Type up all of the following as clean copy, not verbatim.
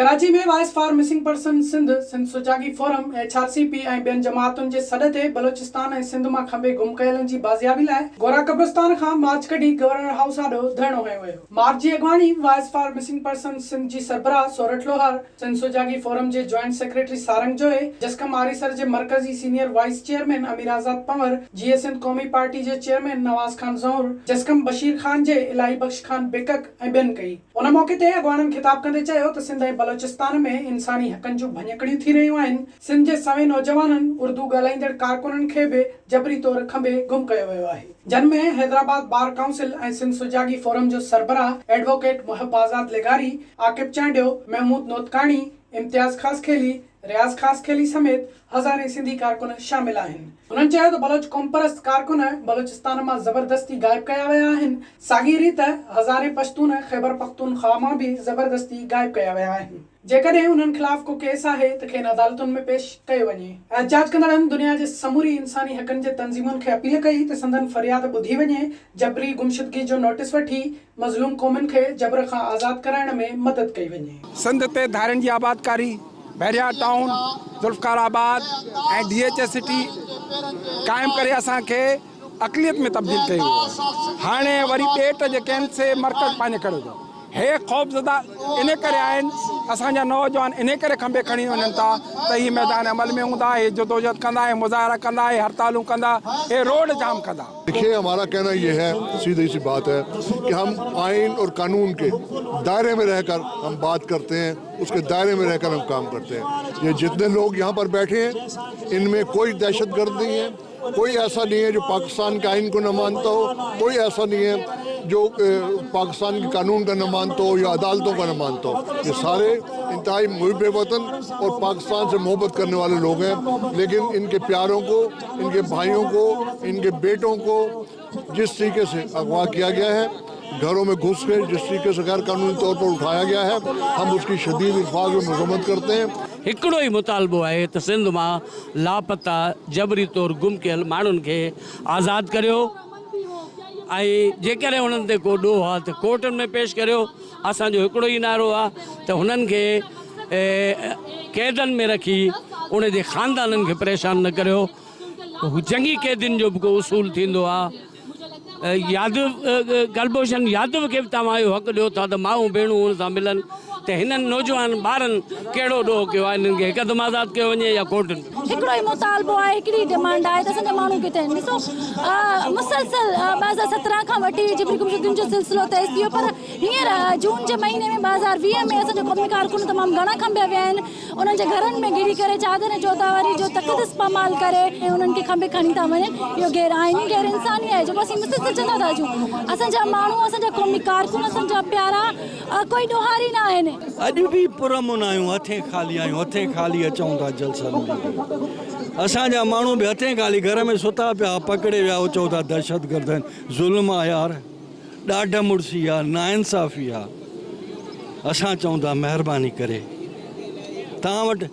कराची में voice for missing person Sindh Sujagi forum HRCP ऐं ॿियनि जमातुनि जे सॾ ते बलोचिस्तान ऐं सिंध मां खंबे गुम कयलनि जी बाज़ियाबी लाइ गोरा कब्रिस्तान खां मार्च कढी गवर्नर हाउस आॾो धरणो हयो वियो। मार्च जी अॻवानी voice for missing person Sindh जी सरबराह सोरठ लोहार, सिंध सुजागी फोरम जे जॉइंट सेक्रेटरी सारंग जोए, जसकम आरीसर जे मरकज़ी senior vice chairman Amir Azad Panwar, GA Sindh Qaumi party जे चेयरमैन नवाज़ खान ज़हूर, जसकम बशीर खान जे इलाही बख्श खान बेकक ऐं ॿियनि कई। उन मौके ते अॻवाननि ख़िताब कंदे चयो त सिंध ऐं बलोचिस्तान में इंसानी हक़नि जूं भञकड़ियूं थी रहियूं आहिनि। सिंध जे सवे नौजवाननि उर्दू ॻाल्हाईंदड़ कारकुननि खे बि जबरी तौर खंबे गुम कयो वियो आहे। जन में हैदराबाद बार काउंसिल ऐं सिंध सुजागी फोरम जो सरबराह एडवोकेट मुहब आज़ाद लेगारी, आकिब चांडियो, महमूद नोतकाणी, इम्तियाज़ ख़ासखेली, रियाज़ ख़ासखेली समेत हज़ारे सिंधी कारकुन शामिल आहिनि। उन्हनि चयो त बलोच क़ौमपरस्त कारकुन बलोचिस्तान मां ज़बरदस्ती गायब कया विया आहिनि। साॻी रीति हज़ारे पश्तून ख़ैबर पख्तूनख्वा मां बि ज़बरदस्ती गायब कया विया आहिनि। जेकॾहिं उन्हनि ख़िलाफ़ को केस आहे त खेनि अदालतुनि में पेश कयो वञे। एहतिजाज कंदड़नि दुनिया जे समूरी इंसानी हक़नि जे तंज़ीमुनि खे अपील कई त संदन फरियाद ॿुधी वञे, जबरी गुमशुदगी जो नोटिस वठी मज़लूम क़ौमुनि खे जबर खां आज़ाद कराइण में मदद कई वञे। सिंध ते धारनि जी आबादकारी, बहरिया टाउन, जुल्फकाराबाद ऐं DHS सिटी क़ाइमु करे असांखे अक़लियत में तब्दील कयो। हाणे वरी पेट जे कैंसर मर्कज़ पंहिंजे करे थो। हे ख़ौफ़ज़दा इन करे आहिनि, असांजा नौजवान इन करे खंबे खणी वञनि था त ही मैदान अमल में हूंदा, हे जदोजहद कंदा, हे मुज़ाहरा कंदा, हे हड़तालूं कंदा, हे रोड जाम कंदा। देखिए, हमारा कहना ये है, सीधी सी बात है कि हम आइन और कानून के दायरे में रहकर हम बात करते हैं, उसके दायरे में रहकर हम काम करते हैं। ये जितने लोग यहाँ पर बैठे हैं, इनमें कोई दहशतगर्द नहीं है, कोई ऐसा नहीं है जो पाकिस्तान के आइन को न मानता हो, कोई ऐसा नहीं है जो पाकिस्तान के कानून का न मानता हो या अदालतों का न मानता हो। ये सारे इंतहाई मुहिब वतन और पाकिस्तान से मोहब्बत करने वाले लोग हैं। लेकिन इनके प्यारों को, इनके भाइयों को, इनके बेटों को जिस तरीके से अगवा किया गया है, घरों में घुस के जिस तरीके से गैर कानूनी तौर पर उठाया गया है, हम उसकी शदीद इल्फाज में मजम्मत करते हैं। हिकिड़ो ई मुतालबो आहे त सिंध मां लापता जबरी तौर गुम कयल माण्हुनि खे आज़ादु करियो ऐं जेकॾहिं उन्हनि ते को ॾोह आहे त कोर्टनि में पेश करियो। असांजो हिकिड़ो ई नारो आहे त हुननि खे क़ैदनि में रखी उन जे ख़ानदाननि खे परेशान न करियो। जंगी क़ैदियुनि जो बि को उसूल थींदो आहे। कलभूषण यादव खे बि तव्हां इहो हक़ ॾियो था त माऊं भेणूं हुन सां मिलनि, त हिननि नौजवान ॿारनि कहिड़ो ॾोह कयो आहे, हिननि खे हिकदमि आज़ादु कयो वञे या कोर्टनि में। हिकिड़ो ई मुतालबो आहे, हिकिड़ी डिमांड आहे त असांजा माण्हू किथे आहिनि। ॾिसो, मुसलसल 2017 खां वठी जबरी गुमशुदगियुनि जो सिलसिलो तेज़ थी वियो, पर हींअर जून जे महीने में 2020 में असांजा क़ौमी कारकुन तमामु घणा खंबिया विया आहिनि। उन्हनि जे घरनि में घिरी करे चादर चौधावरी जो तक़दस पामाल करे उन्हनि खे खंबे खणी था वञनि। इहो गैर आइनी गैर इंसानी आहे जेको असीं मुसलसल चवंदा था अचूं। असांजा माण्हू, असांजा क़ौमी कारकुन, असांजा प्यारा कोई ॾोहारी न आहिनि। अॼु बि पुरमुन आहियूं, हथे खाली आहियूं, हथे खाली अचूं था जलसनि में। असांजा माण्हू बि हथे खाली घर में सुता पिया, पकड़े विया, हो चओ था दहशतगर्द आहिनि। ज़ुल्म आहे यार, ॾाढा मुड़सी आहे, नाइंसाफ़ी आहे। असां चऊं था महिरबानी करे तव्हां वटि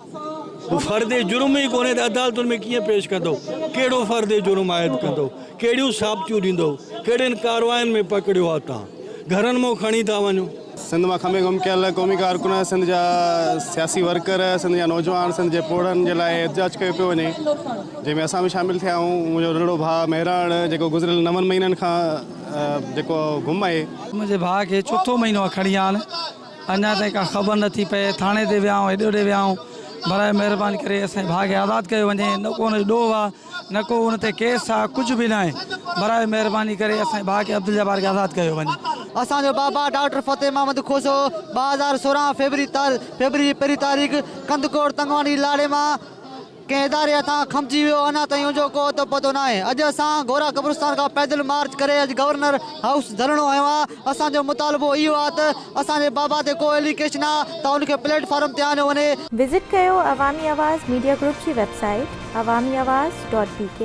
फ़र्दे जुर्म ई कोन्हे त अदालतुनि में कीअं पेश कंदो, कहिड़ो फ़र्दे जुर्म आयद कंदो, कहिड़ियूं साबितियूं ॾींदो, कहिड़ियुनि कारवायुनि में पकड़ियो आहे तव्हां, घरनि मां खणी था वञो। सिंध में खंबे गुम कयल क़ौमी कारकुन, सिंध जा सियासी वर्कर, सिंध जा नौजवान सिंध जे पोड़नि जे लाइ एहतिजाज कयो पियो वञे, जंहिंमें असां बि शामिलु थिया आहियूं। मुंहिंजो नंढड़ो भाउ महिराण जेको गुज़िरियल 9 महीननि खां जेको गुम आहे, मुंहिंजे भाउ खे चोथों महीनो खणी आहिनि, अञा ताईं का ख़बर नथी पए। थाणे ते विया आहियूं, हेॾो ॾे विया आहियूं। बराए महिरबानी करे असांजे भाउ खे आज़ादु कयो वञे। न को हुन जो ॾोह आहे, न को हुन ते केस आहे, कुझु बि न आहे। बराए महिरबानी करे असांजे भाउ खे अब्दुल जब्बार खे आज़ादु कयो वञे। असांजो बाबा डॉक्टर फ़तेह महमद खोसो 2016 फरवरी जी 1 तारीख़ कंदकोट तंगवानी लाड़े मां कंहिं इदारे हथां खमिजी वियो। अञा ताईं हुनजो को अतो पतो न आहे। अॼु असां गोरा कब्रिस्तान खां पैदल मार्च करे अॼु गवर्नर हाउस धरणो हयो आहे। असांजो मुतालबो इहो आहे त असांजे बाबा ते को एलिगेशन आहे त उनखे प्लेटफॉर्म ते आणे वञे। विज़िट कयो अवामी आवाज़ मीडिया ग्रुप जी वेबसाइट awamiawaz.pk